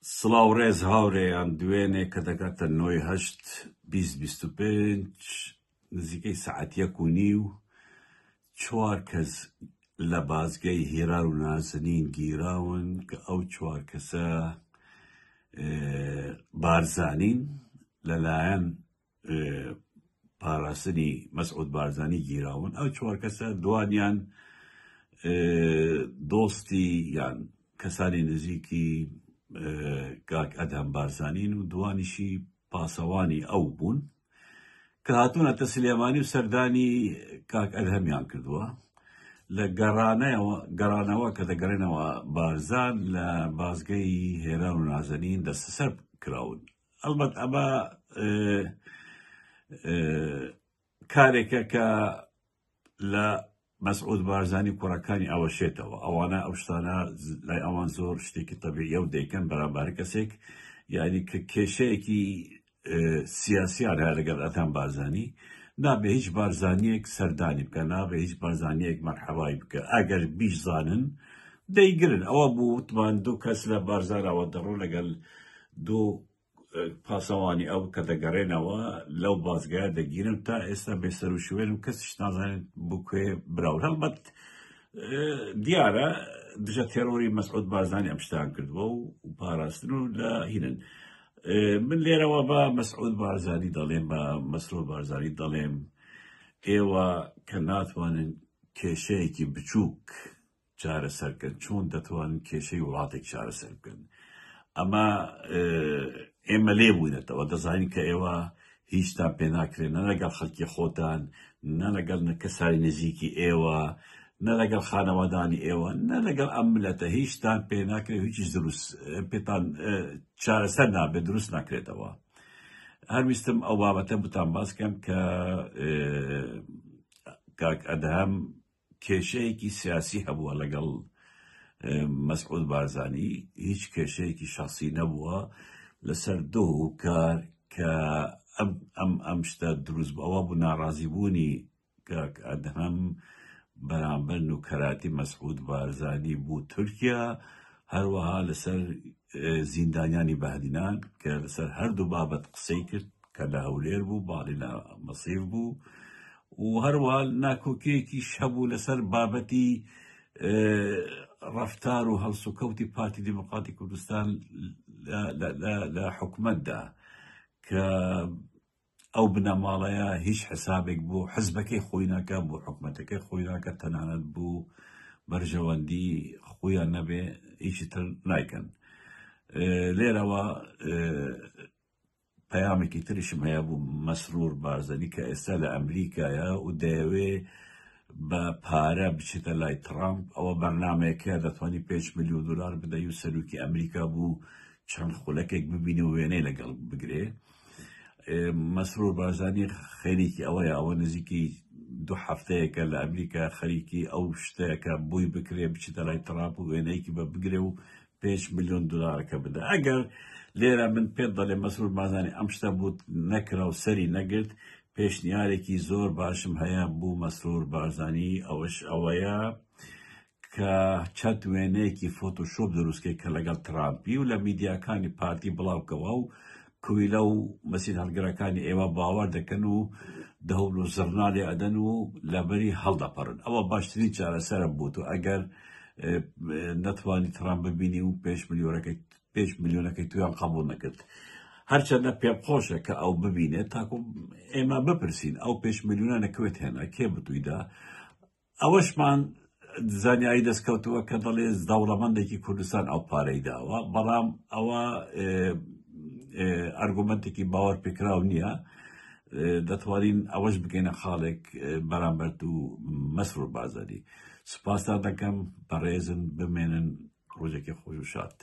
سڵاو ڕێز هاوڕێیان دوێنێ کە دەکاتە 9/8/2025 نزیکەی سەعات 1:30 4 کەس لە بازگەی هێران و نازنین گیراون کە ئەو 4 کەسە بارزانین لەلایەن پاراستنی مەسعود بارزانی گیراون. ئەو 4 کەسە دوانیان دۆستی یان کەسانی نزیکی کاک ئەدهم بارزانین و دوانیشی پاسەوانی ئەو بوون کە هاتوونەتە سلێمانی و سەردانی کاک ئەدهەمیان کردووە لە گەڕانەوە کە دەگەڕێنەوە بارزان لە بازگەی هێران و نازەنین دەستەسەر کراون. ئەلبەت ئەمە کارێکە کە لە مەسعود بارزانی کوڕەکانی ئەوەشێتەوە. ئەوانە ئەو شتانە لای ئەوان زۆر شتێکی تەبیعیە و دەیکەن بەرامبەر کەسێک یعنی کە کێشەیەکی سیاسیان هەیە لەگەڵ ئەدهم بارزانی نابێ هیچ بارزانیەک سەردانی بکە، نابێ هیچ بارزانیەک مەرحەبای بکە. ئەگەر بیشزانن دەیگرن. ئەوە بوو وتمان 2 کەس لە بارزانەوە دەڕوو لەگەڵ 2 پاسەوانی ئەو کە دەگەڕێنەوە لەو بازگایە دەگیرن تا ئێستا بێسەر و شوێن و کەسیش نازانێت بۆ کوێ براون. هەڵبەت دیارە دژە تێرۆری مەسعود بارزانی ئەم شتان کردووە و پاراستن و لە هینن. من لێرەوە بە مەسعود بارزانی دەڵێم، بە مەسرور بارزانی دەڵێم ئێوە کە ناتوانن کێشەیەکی بچووک چارەسەرکەن چۆن دەتوانن کێشەی وڵاتێک چارەسەر بکەن. ئەمە ئێمە لێ بووینەتەوە دەزانین کە ئێوە هیچتان پێ ناکرێن، نە لەگەڵ خەڵکی خۆتان، نە لەگەڵ کەسانی نزیکی ئێوە، نە لەگەڵ خانەوادانی ئێوە، نە لەگەڵ ئەم ملەتە هیچتان پێ ناکرێت، هیچیش دروست پێتان چارەسەر نابێت، دروست ناکرێتەوە. هەرویستم ئەو بابەتە بتان باس بکەم کە کاک ئەدهم کێشەیەکی سیاسی هەبووە لەگەڵ مەسعود بارزانی، هیچ کێشەیەکی شخصی نەبووە لەسەر کار کە ئەم شتە دروست بوو. ئەوە بوو ناڕازیبوونی کاک ئەدهم بەرامبەر نوکەراتی مەسعود بارزانی بوو تورکیا، هەروەها لەسەر زیندانیانی بەهدینان کە لەسەر هەردوو بابەت قسەی کرد کە لە هەولێر بوو، باڵی لە مەسیف بوو و هەروەها ناکۆکیەکیش هەبوو لەسەر بابەتی ڕەفتار و هەڵسوکەوتی پارتی دیموکراتی کوردستان لە حکومەتدا کە ئەو بنەماڵەیە هیچ حسابێک بۆ حزبەکەی خۆی ناکە، بۆ حکومەتەکەی خۆی ناکە، تەنانەت بوو بەرژەوەندی خۆیان نەبێ هیچی تر نایکەن. لێرەوە پەیامێکی تریشم هەیە بوو مەسرور بارزانی کە ئێستا لە ئەمریکایە و دەیەوێ بە پارە بچێتە لای ترامپ. ئەوە بەرنامەیەکە دەتوانی $5 ملیۆن بدەی و سەرۆکی ئەمریکا بوو چەند خولەکێک ببینی و وێنەی لەگەڵ بگرێ. مەسرور بارزانی خەریکی ئەوەیە، ئەوە نزیکی 2 هەفتەیەکە لە ئەمریکا خەریکی ئەو شتەیەکە بووی بکرێ بچێتە لای ترامپ و وێنەیەکی بە بگرێ و $5 ملیۆن بدە. ئەگەر لێرە من پێت دەڵێ مەسرور بارزانی ئەم شتە بوو نەکرا و سەری نەگرت، پێشنیارێکی زۆر باشم هەیە بوو مەسرور بارزانی، ئەوەش ئەوەیە کە چەند وێنەیەکی فۆتۆشۆپ دروستکەی کە لەگەڵ ترامپی و لە میدیاکانی پارتی بڵاوکەوە و کویلە و مەسید هەڵگرەکانی ئێوە باوەڕ دەکەن و دەهوڵ و زڕناڵی ئەدەن و لەبەری هەڵدەپەڕن. ئەوە باشترین چارەسەرە بوو و ئەگەر نەتوانی ترامپ ببینی و $5 ملیۆنەکەی تویان قبول نەکرد. هەرچەندە پێم خۆشە کە ئەو ببینێت تاکو ئێمە بپرسین ئەو $5 ملیۆنە نەکوێت هێنا کێ بتوویدا. ئەوەشمان زانیاری دەستکەوتووە کە دەڵێ دەوڵەمەندێکی کوردستان ئەو پارەی داوە، بەڵام ئەوە ئەرگومەنتێکی باوەڕ پێکراو نییە. دەتوانین ئەوەش بگەینە خاڵێک بەرامبەر و مەسرور بارزانی. سوپاسان دەکەم، بەڕێزن، بمێنن، ڕۆژێکی خۆش و شاد.